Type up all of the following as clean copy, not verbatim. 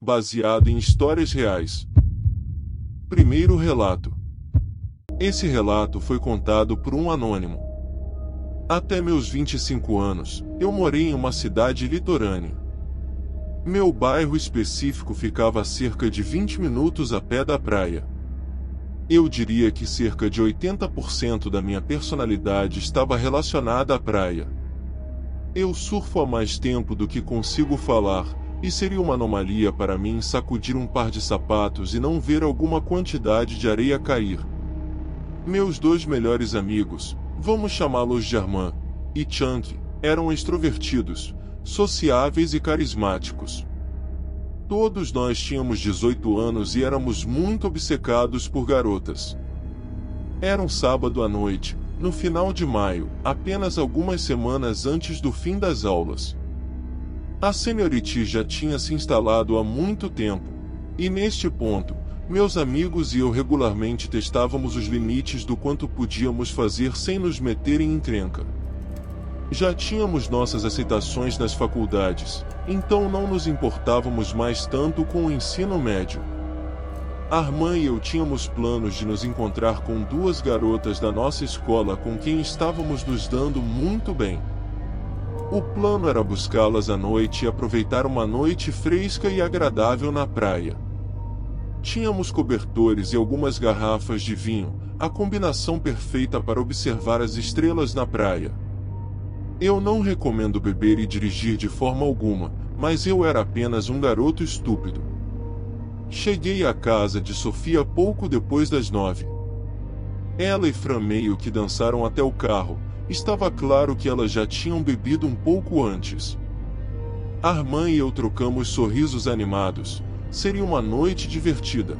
baseado em histórias reais. Primeiro relato. Esse relato foi contado por um anônimo. Até meus 25 anos, eu morei em uma cidade litorânea. Meu bairro específico ficava a cerca de 20 minutos a pé da praia. Eu diria que cerca de 80% da minha personalidade estava relacionada à praia. Eu surfo há mais tempo do que consigo falar, e seria uma anomalia para mim sacudir um par de sapatos e não ver alguma quantidade de areia cair. Meus dois melhores amigos, vamos chamá-los de Armand e Chunk, eram extrovertidos, sociáveis e carismáticos. Todos nós tínhamos 18 anos e éramos muito obcecados por garotas. Era um sábado à noite, no final de maio, apenas algumas semanas antes do fim das aulas. A seniority já tinha se instalado há muito tempo, e neste ponto, meus amigos e eu regularmente testávamos os limites do quanto podíamos fazer sem nos meter em encrenca. Já tínhamos nossas aceitações nas faculdades, então não nos importávamos mais tanto com o ensino médio. Armand e eu tínhamos planos de nos encontrar com duas garotas da nossa escola com quem estávamos nos dando muito bem. O plano era buscá-las à noite e aproveitar uma noite fresca e agradável na praia. Tínhamos cobertores e algumas garrafas de vinho, a combinação perfeita para observar as estrelas na praia. Eu não recomendo beber e dirigir de forma alguma, mas eu era apenas um garoto estúpido. Cheguei à casa de Sofia pouco depois das 9. Ela e Fran meio que dançaram até o carro, estava claro que elas já tinham bebido um pouco antes. Armand e eu trocamos sorrisos animados, seria uma noite divertida.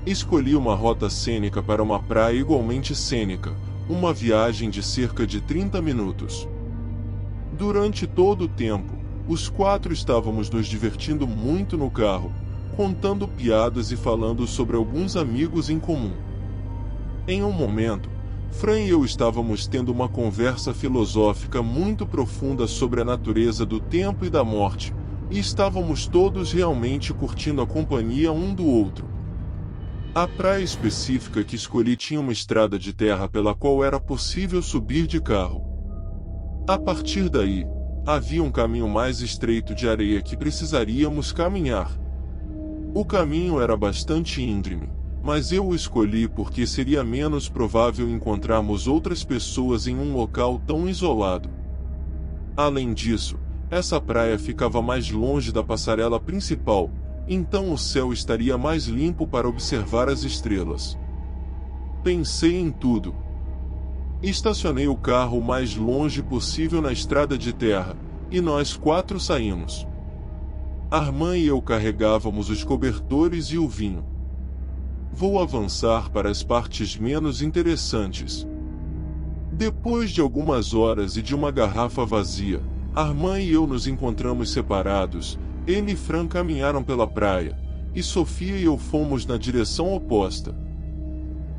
Escolhi uma rota cênica para uma praia igualmente cênica, uma viagem de cerca de 30 minutos. Durante todo o tempo, os quatro estávamos nos divertindo muito no carro, contando piadas e falando sobre alguns amigos em comum. Em um momento, Fran e eu estávamos tendo uma conversa filosófica muito profunda sobre a natureza do tempo e da morte, e estávamos todos realmente curtindo a companhia um do outro. A praia específica que escolhi tinha uma estrada de terra pela qual era possível subir de carro. A partir daí, havia um caminho mais estreito de areia que precisaríamos caminhar. O caminho era bastante íngreme, mas eu o escolhi porque seria menos provável encontrarmos outras pessoas em um local tão isolado. Além disso, essa praia ficava mais longe da passarela principal, então o céu estaria mais limpo para observar as estrelas. Pensei em tudo. Estacionei o carro o mais longe possível na estrada de terra, e nós quatro saímos. Armand e eu carregávamos os cobertores e o vinho. Vou avançar para as partes menos interessantes. Depois de algumas horas e de uma garrafa vazia, Armand e eu nos encontramos separados. Ele e Fran caminharam pela praia, e Sofia e eu fomos na direção oposta.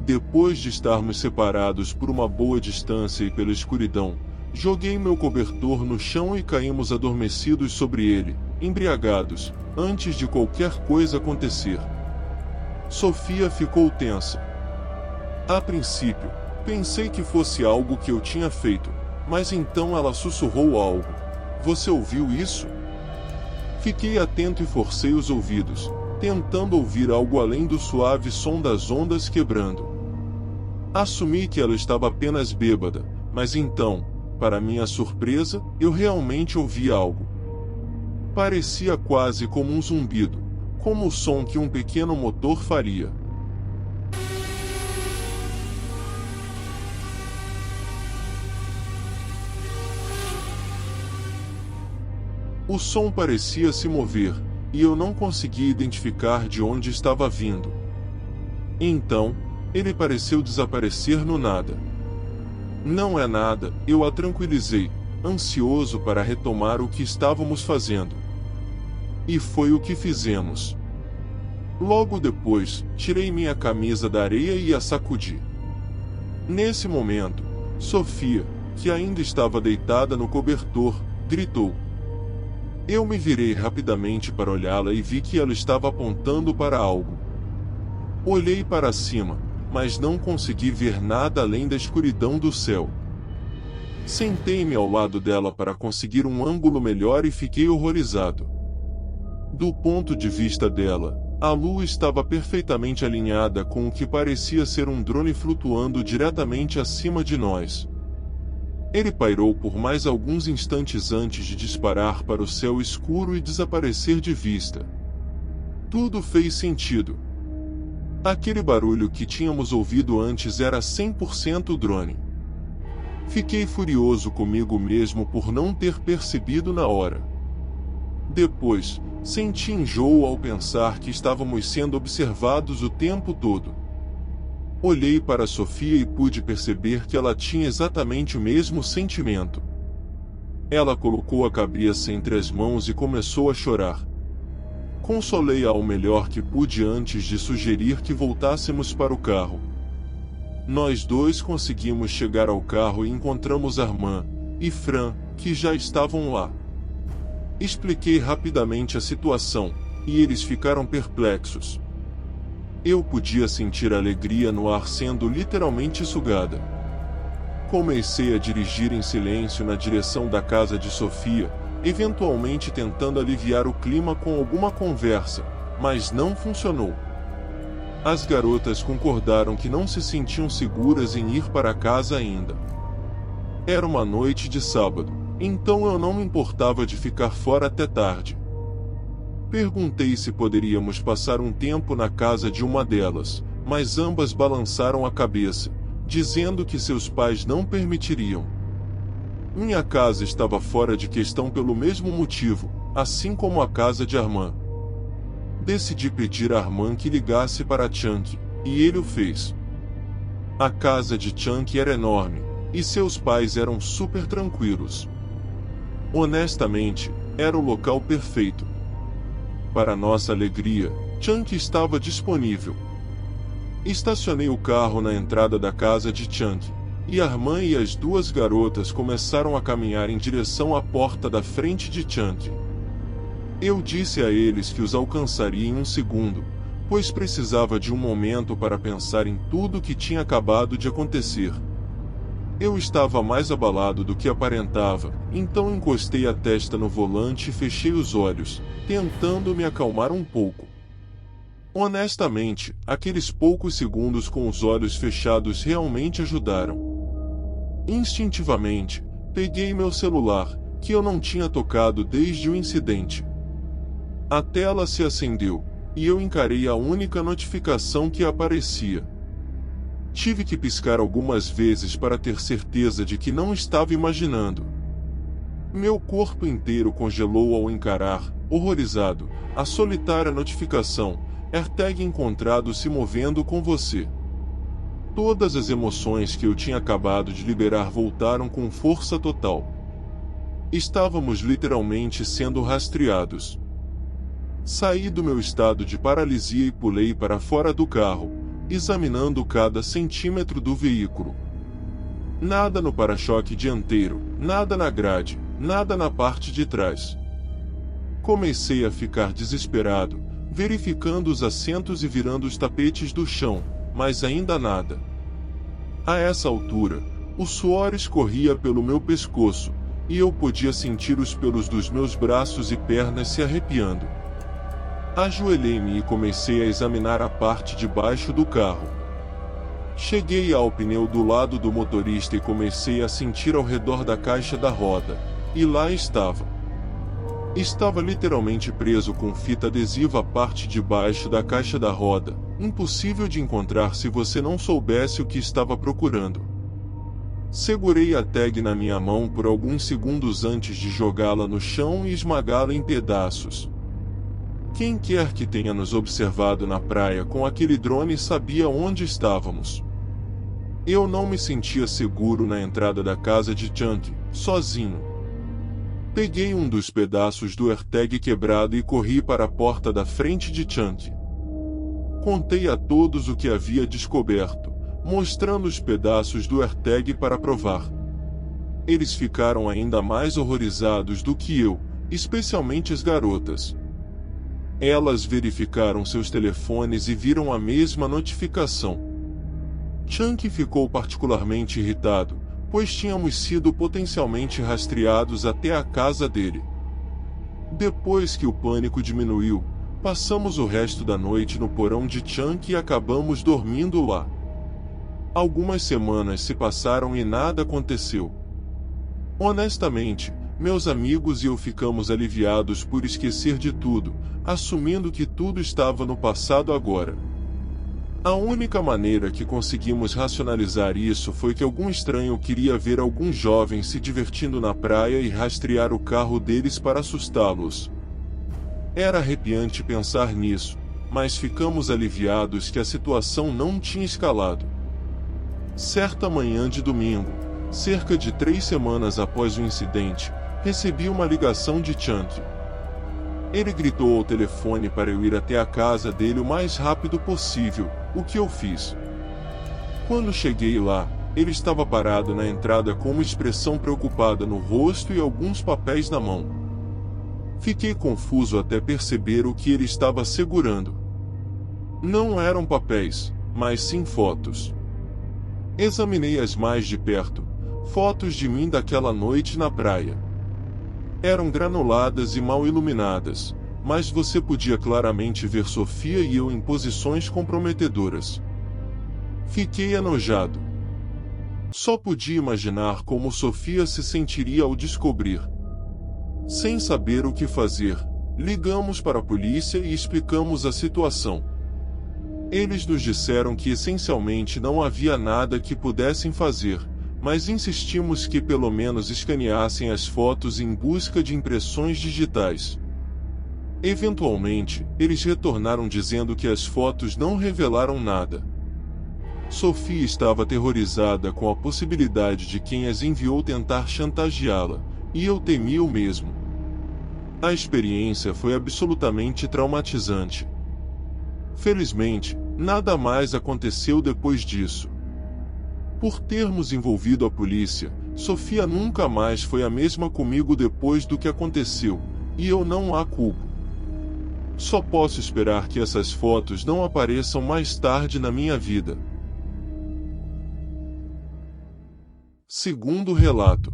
Depois de estarmos separados por uma boa distância e pela escuridão, joguei meu cobertor no chão e caímos adormecidos sobre ele, embriagados, antes de qualquer coisa acontecer. Sofia ficou tensa. A princípio, pensei que fosse algo que eu tinha feito, mas então ela sussurrou algo. Você ouviu isso? Fiquei atento e forcei os ouvidos, tentando ouvir algo além do suave som das ondas quebrando. Assumi que ela estava apenas bêbada, mas então, para minha surpresa, eu realmente ouvi algo. Parecia quase como um zumbido, como o som que um pequeno motor faria. O som parecia se mover, e eu não conseguia identificar de onde estava vindo. Então, ele pareceu desaparecer no nada. Não é nada, eu a tranquilizei, ansioso para retomar o que estávamos fazendo. E foi o que fizemos. Logo depois, tirei minha camisa da areia e a sacudi. Nesse momento, Sofia, que ainda estava deitada no cobertor, gritou: Eu me virei rapidamente para olhá-la e vi que ela estava apontando para algo. Olhei para cima, mas não consegui ver nada além da escuridão do céu. Sentei-me ao lado dela para conseguir um ângulo melhor e fiquei horrorizado. Do ponto de vista dela, a lua estava perfeitamente alinhada com o que parecia ser um drone flutuando diretamente acima de nós. Ele pairou por mais alguns instantes antes de disparar para o céu escuro e desaparecer de vista. Tudo fez sentido. Aquele barulho que tínhamos ouvido antes era 100% drone. Fiquei furioso comigo mesmo por não ter percebido na hora. Depois, senti enjoo ao pensar que estávamos sendo observados o tempo todo. Olhei para Sofia e pude perceber que ela tinha exatamente o mesmo sentimento. Ela colocou a cabeça entre as mãos e começou a chorar. Consolei-a o melhor que pude antes de sugerir que voltássemos para o carro. Nós dois conseguimos chegar ao carro e encontramos Armand e Fran, que já estavam lá. Expliquei rapidamente a situação, e eles ficaram perplexos. Eu podia sentir a alegria no ar sendo literalmente sugada. Comecei a dirigir em silêncio na direção da casa de Sofia, eventualmente tentando aliviar o clima com alguma conversa, mas não funcionou. As garotas concordaram que não se sentiam seguras em ir para casa ainda. Era uma noite de sábado, então eu não me importava de ficar fora até tarde. Perguntei se poderíamos passar um tempo na casa de uma delas, mas ambas balançaram a cabeça, dizendo que seus pais não permitiriam. Minha casa estava fora de questão pelo mesmo motivo, assim como a casa de Armand. Decidi pedir a Armand que ligasse para Chunky, e ele o fez. A casa de Chunky era enorme, e seus pais eram super tranquilos. Honestamente, era o local perfeito. Para nossa alegria, Chunky estava disponível. Estacionei o carro na entrada da casa de Chunky, e Armand e as duas garotas começaram a caminhar em direção à porta da frente de Chunky. Eu disse a eles que os alcançaria em um segundo, pois precisava de um momento para pensar em tudo o que tinha acabado de acontecer. Eu estava mais abalado do que aparentava, então encostei a testa no volante e fechei os olhos, tentando me acalmar um pouco. Honestamente, aqueles poucos segundos com os olhos fechados realmente ajudaram. Instintivamente, peguei meu celular, que eu não tinha tocado desde o incidente. A tela se acendeu, e eu encarei a única notificação que aparecia. Tive que piscar algumas vezes para ter certeza de que não estava imaginando. Meu corpo inteiro congelou ao encarar, horrorizado, a solitária notificação: AirTag encontrado se movendo com você. Todas as emoções que eu tinha acabado de liberar voltaram com força total. Estávamos literalmente sendo rastreados. Saí do meu estado de paralisia e pulei para fora do carro, examinando cada centímetro do veículo. Nada no para-choque dianteiro, nada na grade, nada na parte de trás. Comecei a ficar desesperado, verificando os assentos e virando os tapetes do chão, mas ainda nada. A essa altura, o suor escorria pelo meu pescoço, e eu podia sentir os pelos dos meus braços e pernas se arrepiando. Ajoelhei-me e comecei a examinar a parte de baixo do carro. Cheguei ao pneu do lado do motorista e comecei a sentir ao redor da caixa da roda, e lá estava. Estava literalmente preso com fita adesiva à parte de baixo da caixa da roda, impossível de encontrar se você não soubesse o que estava procurando. Segurei a tag na minha mão por alguns segundos antes de jogá-la no chão e esmagá-la em pedaços. Quem quer que tenha nos observado na praia com aquele drone sabia onde estávamos. Eu não me sentia seguro na entrada da casa de Chunky, sozinho. Peguei um dos pedaços do AirTag quebrado e corri para a porta da frente de Chunky. Contei a todos o que havia descoberto, mostrando os pedaços do AirTag para provar. Eles ficaram ainda mais horrorizados do que eu, especialmente as garotas. Elas verificaram seus telefones e viram a mesma notificação. Chunk ficou particularmente irritado, pois tínhamos sido potencialmente rastreados até a casa dele. Depois que o pânico diminuiu, passamos o resto da noite no porão de Chunk e acabamos dormindo lá. Algumas semanas se passaram e nada aconteceu. Honestamente, meus amigos e eu ficamos aliviados por esquecer de tudo, assumindo que tudo estava no passado agora. A única maneira que conseguimos racionalizar isso foi que algum estranho queria ver alguns jovens se divertindo na praia e rastrear o carro deles para assustá-los. Era arrepiante pensar nisso, mas ficamos aliviados que a situação não tinha escalado. Certa manhã de domingo, cerca de 3 semanas após o incidente, recebi uma ligação de Chunk. Ele gritou ao telefone para eu ir até a casa dele o mais rápido possível, o que eu fiz. Quando cheguei lá, ele estava parado na entrada com uma expressão preocupada no rosto e alguns papéis na mão. Fiquei confuso até perceber o que ele estava segurando. Não eram papéis, mas sim fotos. Examinei-as mais de perto, fotos de mim daquela noite na praia. Eram granuladas e mal iluminadas, mas você podia claramente ver Sofia e eu em posições comprometedoras. Fiquei enojado. Só podia imaginar como Sofia se sentiria ao descobrir. Sem saber o que fazer, ligamos para a polícia e explicamos a situação. Eles nos disseram que essencialmente não havia nada que pudessem fazer, mas insistimos que pelo menos escaneassem as fotos em busca de impressões digitais. Eventualmente, eles retornaram dizendo que as fotos não revelaram nada. Sofia estava aterrorizada com a possibilidade de quem as enviou tentar chantageá-la, e eu temia o mesmo. A experiência foi absolutamente traumatizante. Felizmente, nada mais aconteceu depois disso. Por termos envolvido a polícia, Sofia nunca mais foi a mesma comigo depois do que aconteceu, e eu não a culpo. Só posso esperar que essas fotos não apareçam mais tarde na minha vida. Segundo relato.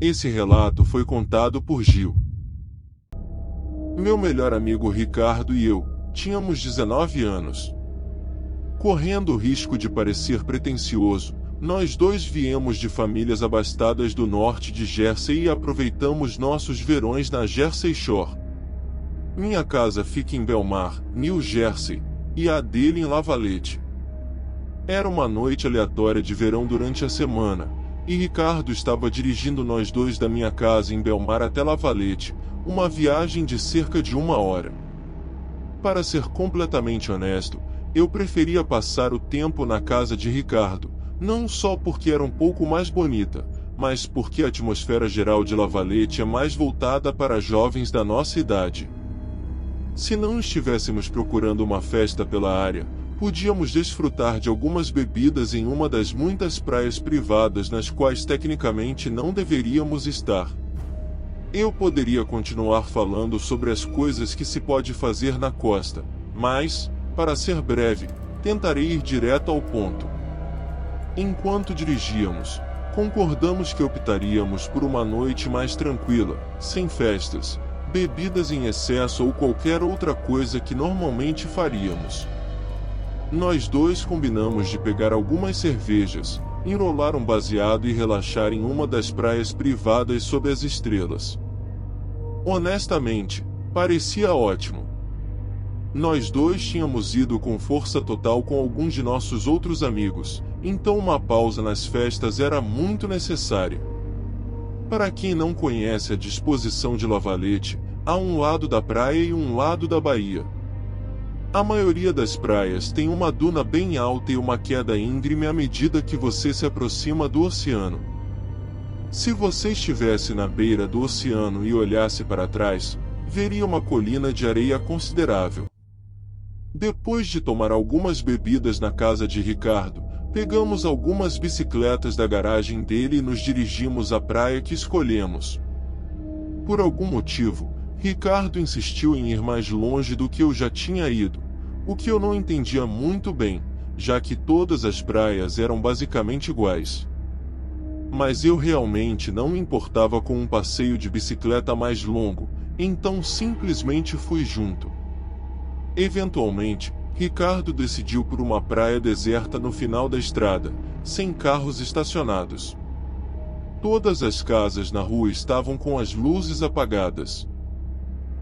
Esse relato foi contado por Gil. Meu melhor amigo Ricardo e eu tínhamos 19 anos. Correndo o risco de parecer pretensioso, nós dois viemos de famílias abastadas do norte de Jersey e aproveitamos nossos verões na Jersey Shore. Minha casa fica em Belmar, New Jersey, e a dele em Lavalette. Era uma noite aleatória de verão durante a semana, e Ricardo estava dirigindo nós dois da minha casa em Belmar até Lavalette, uma viagem de cerca de 1 hora. Para ser completamente honesto, eu preferia passar o tempo na casa de Ricardo, não só porque era um pouco mais bonita, mas porque a atmosfera geral de Lavalette é mais voltada para jovens da nossa idade. Se não estivéssemos procurando uma festa pela área, podíamos desfrutar de algumas bebidas em uma das muitas praias privadas nas quais tecnicamente não deveríamos estar. Eu poderia continuar falando sobre as coisas que se pode fazer na costa, mas, para ser breve, tentarei ir direto ao ponto. Enquanto dirigíamos, concordamos que optaríamos por uma noite mais tranquila, sem festas, bebidas em excesso ou qualquer outra coisa que normalmente faríamos. Nós dois combinamos de pegar algumas cervejas, enrolar um baseado e relaxar em uma das praias privadas sob as estrelas. Honestamente, parecia ótimo. Nós dois tínhamos ido com força total com alguns de nossos outros amigos, então uma pausa nas festas era muito necessária. Para quem não conhece a disposição de Lavalette, há um lado da praia e um lado da baía. A maioria das praias tem uma duna bem alta e uma queda íngreme à medida que você se aproxima do oceano. Se você estivesse na beira do oceano e olhasse para trás, veria uma colina de areia considerável. Depois de tomar algumas bebidas na casa de Ricardo, pegamos algumas bicicletas da garagem dele e nos dirigimos à praia que escolhemos. Por algum motivo, Ricardo insistiu em ir mais longe do que eu já tinha ido, o que eu não entendia muito bem, já que todas as praias eram basicamente iguais. Mas eu realmente não me importava com um passeio de bicicleta mais longo, então simplesmente fui junto. Eventualmente, Ricardo decidiu por uma praia deserta no final da estrada, sem carros estacionados. Todas as casas na rua estavam com as luzes apagadas.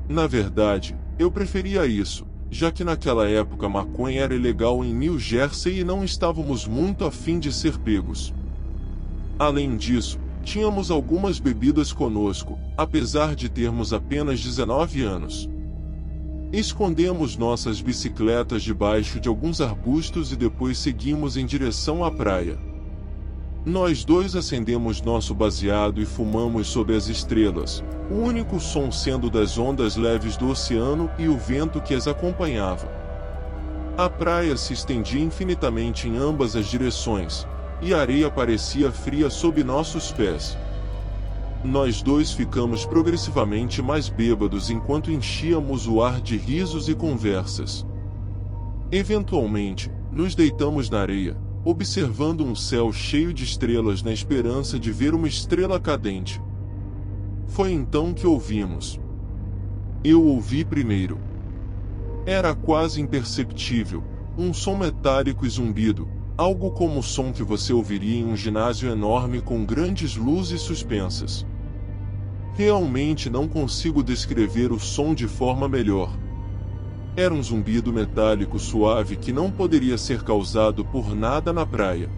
Na verdade, eu preferia isso, já que naquela época maconha era ilegal em New Jersey e não estávamos muito a fim de ser pegos. Além disso, tínhamos algumas bebidas conosco, apesar de termos apenas 19 anos. Escondemos nossas bicicletas debaixo de alguns arbustos e depois seguimos em direção à praia. Nós dois acendemos nosso baseado e fumamos sob as estrelas, o único som sendo das ondas leves do oceano e o vento que as acompanhava. A praia se estendia infinitamente em ambas as direções, e a areia parecia fria sob nossos pés. Nós dois ficamos progressivamente mais bêbados enquanto enchíamos o ar de risos e conversas. Eventualmente, nos deitamos na areia, observando um céu cheio de estrelas na esperança de ver uma estrela cadente. Foi então que ouvimos. Eu ouvi primeiro. Era quase imperceptível, um som metálico e zumbido, algo como o som que você ouviria em um ginásio enorme com grandes luzes suspensas. Realmente não consigo descrever o som de forma melhor. Era um zumbido metálico suave que não poderia ser causado por nada na praia.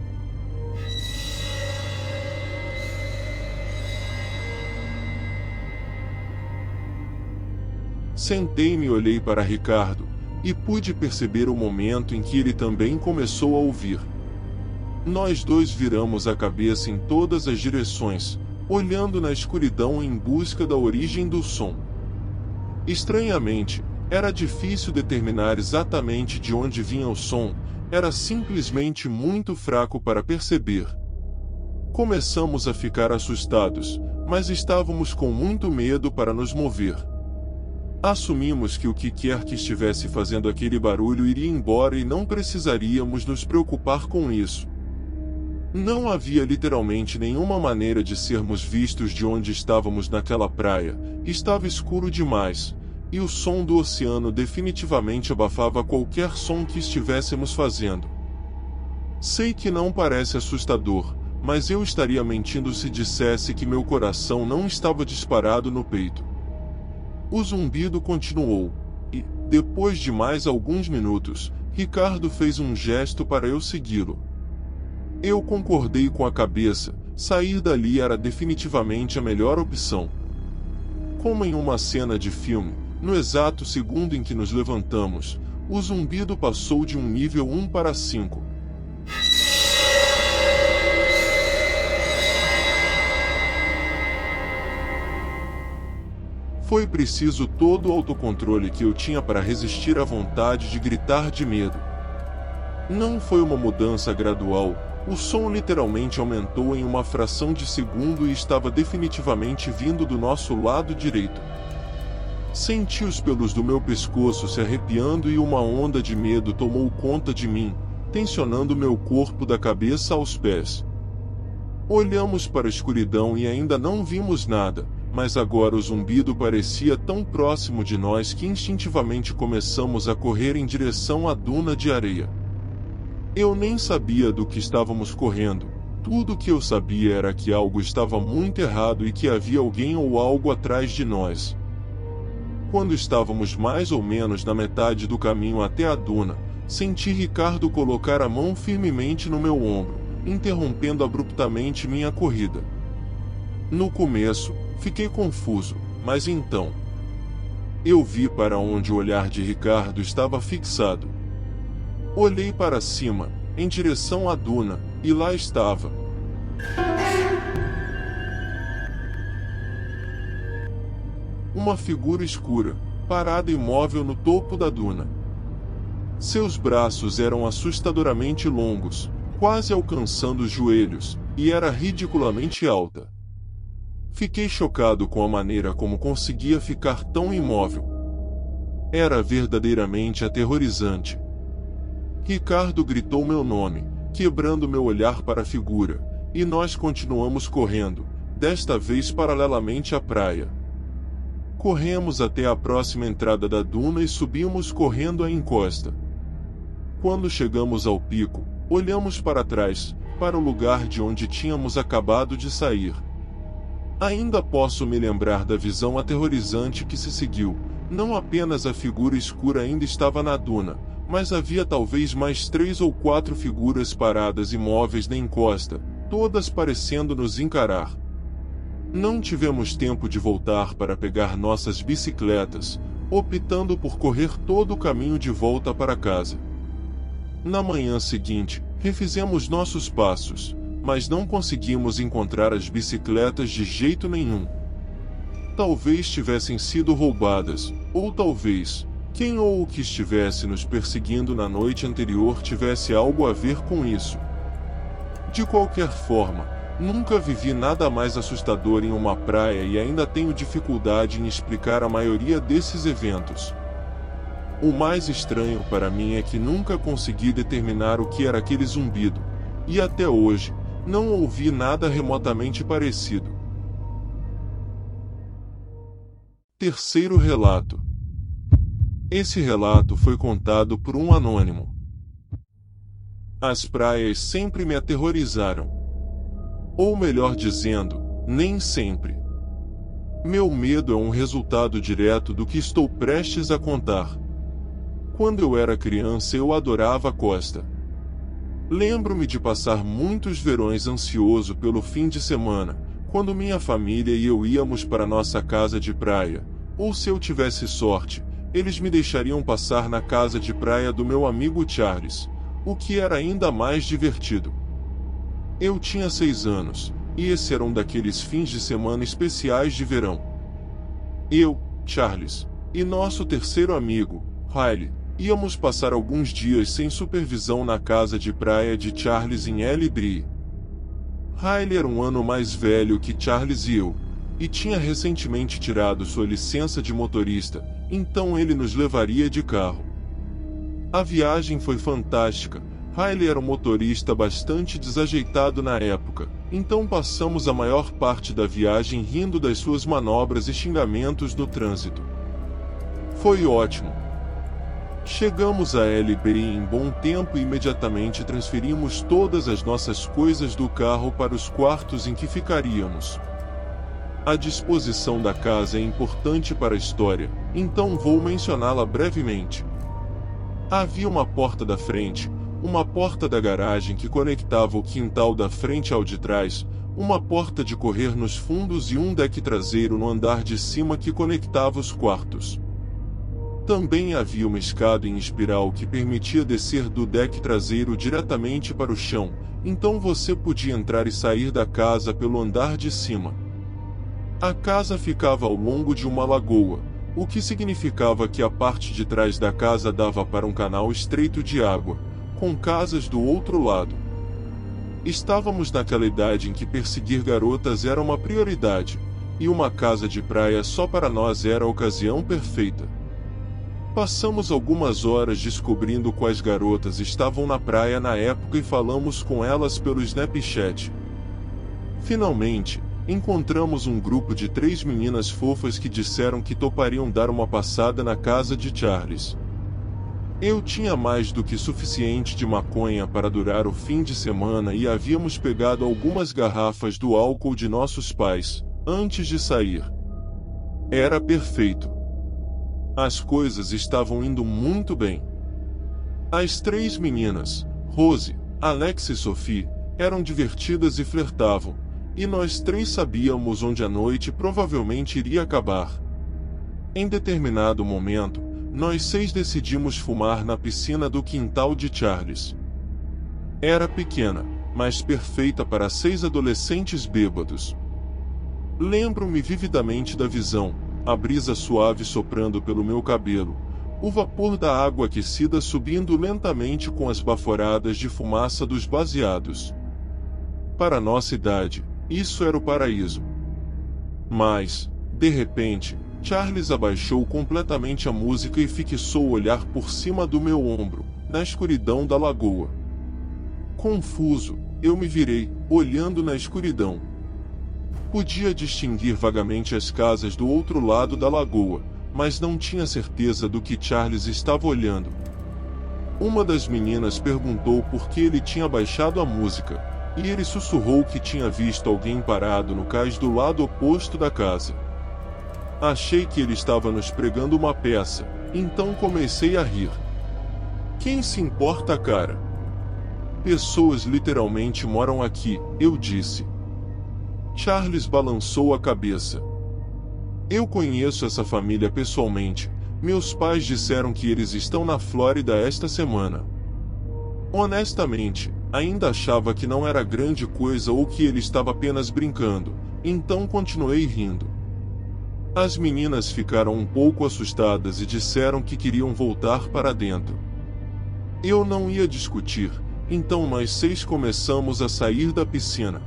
Sentei-me e olhei para Ricardo, e pude perceber o momento em que ele também começou a ouvir. Nós dois viramos a cabeça em todas as direções, olhando na escuridão em busca da origem do som. Estranhamente, era difícil determinar exatamente de onde vinha o som, era simplesmente muito fraco para perceber. Começamos a ficar assustados, mas estávamos com muito medo para nos mover. Assumimos que o que quer que estivesse fazendo aquele barulho iria embora e não precisaríamos nos preocupar com isso. Não havia literalmente nenhuma maneira de sermos vistos de onde estávamos naquela praia, estava escuro demais, e o som do oceano definitivamente abafava qualquer som que estivéssemos fazendo. Sei que não parece assustador, mas eu estaria mentindo se dissesse que meu coração não estava disparado no peito. O zumbido continuou, e, depois de mais alguns minutos, Ricardo fez um gesto para eu segui-lo. Eu concordei com a cabeça, sair dali era definitivamente a melhor opção. Como em uma cena de filme, no exato segundo em que nos levantamos, o zumbido passou de um nível 1 para 5. Foi preciso todo o autocontrole que eu tinha para resistir à vontade de gritar de medo. Não foi uma mudança gradual, o som literalmente aumentou em uma fração de segundo e estava definitivamente vindo do nosso lado direito. Senti os pelos do meu pescoço se arrepiando e uma onda de medo tomou conta de mim, tensionando meu corpo da cabeça aos pés. Olhamos para a escuridão e ainda não vimos nada, mas agora o zumbido parecia tão próximo de nós que instintivamente começamos a correr em direção à duna de areia. Eu nem sabia do que estávamos correndo, tudo o que eu sabia era que algo estava muito errado e que havia alguém ou algo atrás de nós. Quando estávamos mais ou menos na metade do caminho até a duna, senti Ricardo colocar a mão firmemente no meu ombro, interrompendo abruptamente minha corrida. No começo, fiquei confuso, mas então eu vi para onde o olhar de Ricardo estava fixado. Olhei para cima, em direção à duna, e lá estava. Uma figura escura, parada imóvel no topo da duna. Seus braços eram assustadoramente longos, quase alcançando os joelhos, e era ridiculamente alta. Fiquei chocado com a maneira como conseguia ficar tão imóvel. Era verdadeiramente aterrorizante. Ricardo gritou meu nome, quebrando meu olhar para a figura, e nós continuamos correndo, desta vez paralelamente à praia. Corremos até a próxima entrada da duna e subimos correndo a encosta. Quando chegamos ao pico, olhamos para trás, para o lugar de onde tínhamos acabado de sair. Ainda posso me lembrar da visão aterrorizante que se seguiu. Não apenas a figura escura ainda estava na duna, mas havia talvez mais 3 ou 4 figuras paradas imóveis na encosta, todas parecendo nos encarar. Não tivemos tempo de voltar para pegar nossas bicicletas, optando por correr todo o caminho de volta para casa. Na manhã seguinte, refizemos nossos passos, mas não conseguimos encontrar as bicicletas de jeito nenhum. Talvez tivessem sido roubadas, ou talvez, quem ou o que estivesse nos perseguindo na noite anterior tivesse algo a ver com isso. De qualquer forma, nunca vivi nada mais assustador em uma praia e ainda tenho dificuldade em explicar a maioria desses eventos. O mais estranho para mim é que nunca consegui determinar o que era aquele zumbido, e até hoje, não ouvi nada remotamente parecido. Terceiro relato. Esse relato foi contado por um anônimo. As praias sempre me aterrorizaram. Ou melhor dizendo, nem sempre. Meu medo é um resultado direto do que estou prestes a contar. Quando eu era criança eu adorava a costa. Lembro-me de passar muitos verões ansioso pelo fim de semana, quando minha família e eu íamos para nossa casa de praia, ou se eu tivesse sorte, eles me deixariam passar na casa de praia do meu amigo Charles, o que era ainda mais divertido. Eu tinha 6 anos, e esse era um daqueles fins de semana especiais de verão. Eu, Charles, e nosso terceiro amigo, Riley, íamos passar alguns dias sem supervisão na casa de praia de Charles em Ellesbury. Riley era um ano mais velho que Charles e eu, e tinha recentemente tirado sua licença de motorista, então ele nos levaria de carro. A viagem foi fantástica. Riley era um motorista bastante desajeitado na época, então passamos a maior parte da viagem rindo das suas manobras e xingamentos no trânsito. Foi ótimo. Chegamos a Ellesbury em bom tempo e imediatamente transferimos todas as nossas coisas do carro para os quartos em que ficaríamos. A disposição da casa é importante para a história, então vou mencioná-la brevemente. Havia uma porta da frente, uma porta da garagem que conectava o quintal da frente ao de trás, uma porta de correr nos fundos e um deck traseiro no andar de cima que conectava os quartos. Também havia uma escada em espiral que permitia descer do deck traseiro diretamente para o chão, então você podia entrar e sair da casa pelo andar de cima. A casa ficava ao longo de uma lagoa, o que significava que a parte de trás da casa dava para um canal estreito de água, com casas do outro lado. Estávamos naquela idade em que perseguir garotas era uma prioridade, e uma casa de praia só para nós era a ocasião perfeita. Passamos algumas horas descobrindo quais garotas estavam na praia na época e falamos com elas pelo Snapchat. Finalmente, encontramos um grupo de 3 meninas fofas que disseram que topariam dar uma passada na casa de Charles. Eu tinha mais do que suficiente de maconha para durar o fim de semana e havíamos pegado algumas garrafas do álcool de nossos pais, antes de sair. Era perfeito. As coisas estavam indo muito bem. As 3 meninas, Rose, Alex e Sophie, eram divertidas e flertavam, e nós 3 sabíamos onde a noite provavelmente iria acabar. Em determinado momento, nós 6 decidimos fumar na piscina do quintal de Charles. Era pequena, mas perfeita para 6 adolescentes bêbados. Lembro-me vividamente da visão, a brisa suave soprando pelo meu cabelo, o vapor da água aquecida subindo lentamente com as baforadas de fumaça dos baseados. Para nossa idade, isso era o paraíso. Mas, de repente, Charles abaixou completamente a música e fixou o olhar por cima do meu ombro, na escuridão da lagoa. Confuso, eu me virei, olhando na escuridão. Podia distinguir vagamente as casas do outro lado da lagoa, mas não tinha certeza do que Charles estava olhando. Uma das meninas perguntou por que ele tinha baixado a música, e ele sussurrou que tinha visto alguém parado no cais do lado oposto da casa. Achei que ele estava nos pregando uma peça, então comecei a rir. Quem se importa, cara? Pessoas literalmente moram aqui, eu disse. Charles balançou a cabeça. Eu conheço essa família pessoalmente. Meus pais disseram que eles estão na Flórida esta semana. Honestamente, ainda achava que não era grande coisa ou que ele estava apenas brincando, então continuei rindo. As meninas ficaram um pouco assustadas e disseram que queriam voltar para dentro. Eu não ia discutir, então nós 6 começamos a sair da piscina.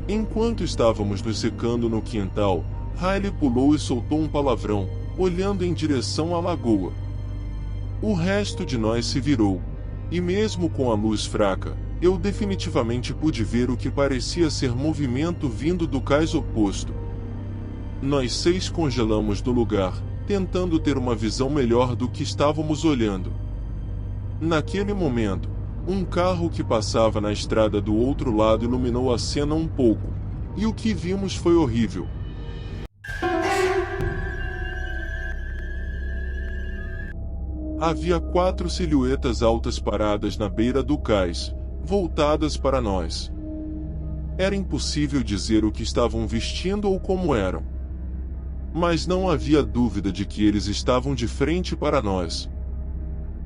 Enquanto estávamos nos secando no quintal, Riley pulou e soltou um palavrão, olhando em direção à lagoa. O resto de nós se virou, e mesmo com a luz fraca, eu definitivamente pude ver o que parecia ser movimento vindo do cais oposto. Nós 6 congelamos do lugar, tentando ter uma visão melhor do que estávamos olhando. Naquele momento, um carro que passava na estrada do outro lado iluminou a cena um pouco, e o que vimos foi horrível. Havia 4 silhuetas altas paradas na beira do cais, voltadas para nós. Era impossível dizer o que estavam vestindo ou como eram. Mas não havia dúvida de que eles estavam de frente para nós.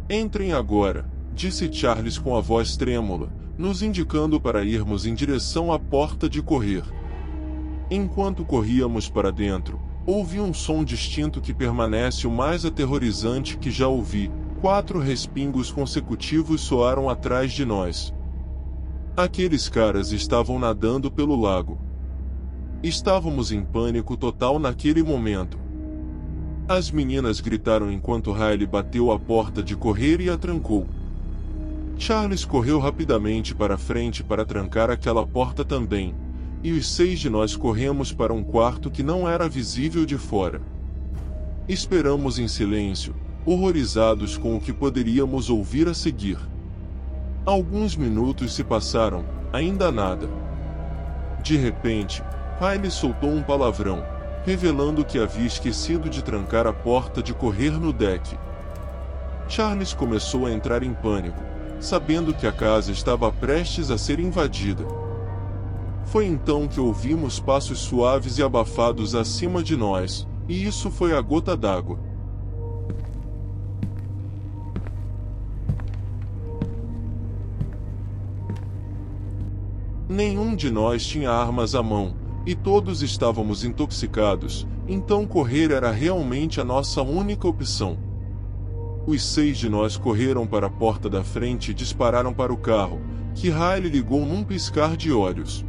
Entrem agora, disse Charles com a voz trêmula, nos indicando para irmos em direção à porta de correr. Enquanto corríamos para dentro, ouvi um som distinto que permanece o mais aterrorizante que já ouvi. 4 respingos consecutivos soaram atrás de nós. Aqueles caras estavam nadando pelo lago. Estávamos em pânico total naquele momento. As meninas gritaram enquanto Riley bateu a porta de correr e a trancou. Charles correu rapidamente para frente para trancar aquela porta também, e os 6 de nós corremos para um quarto que não era visível de fora. Esperamos em silêncio, horrorizados com o que poderíamos ouvir a seguir. Alguns minutos se passaram, ainda nada. De repente, Riley soltou um palavrão, revelando que havia esquecido de trancar a porta de correr no deck. Charles começou a entrar em pânico, sabendo que a casa estava prestes a ser invadida. Foi então que ouvimos passos suaves e abafados acima de nós, e isso foi a gota d'água. Nenhum de nós tinha armas à mão, e todos estávamos intoxicados, então correr era realmente a nossa única opção. Os 6 de nós correram para a porta da frente e dispararam para o carro, que Riley ligou num piscar de olhos.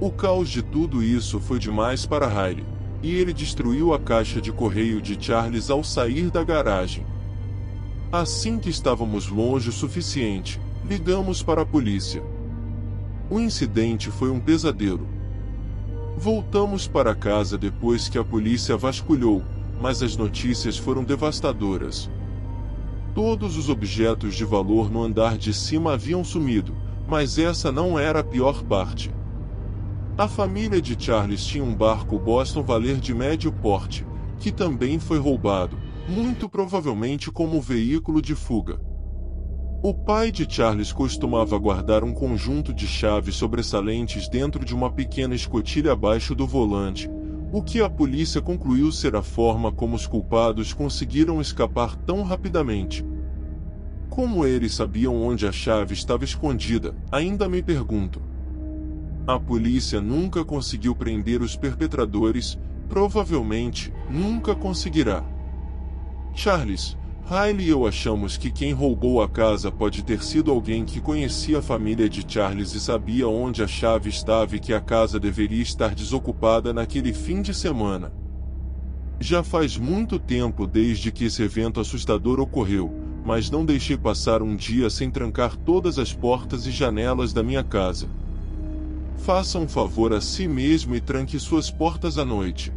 O caos de tudo isso foi demais para Riley, e ele destruiu a caixa de correio de Charles ao sair da garagem. Assim que estávamos longe o suficiente, ligamos para a polícia. O incidente foi um pesadelo. Voltamos para casa depois que a polícia vasculhou, mas as notícias foram devastadoras. Todos os objetos de valor no andar de cima haviam sumido, mas essa não era a pior parte. A família de Charles tinha um barco Boston Valor de médio porte, que também foi roubado, muito provavelmente como veículo de fuga. O pai de Charles costumava guardar um conjunto de chaves sobressalentes dentro de uma pequena escotilha abaixo do volante, o que a polícia concluiu ser a forma como os culpados conseguiram escapar tão rapidamente. Como eles sabiam onde a chave estava escondida, ainda me pergunto. A polícia nunca conseguiu prender os perpetradores, provavelmente nunca conseguirá. Charles, Riley e eu achamos que quem roubou a casa pode ter sido alguém que conhecia a família de Charles e sabia onde a chave estava e que a casa deveria estar desocupada naquele fim de semana. Já faz muito tempo desde que esse evento assustador ocorreu, mas não deixei passar um dia sem trancar todas as portas e janelas da minha casa. Faça um favor a si mesmo e tranque suas portas à noite.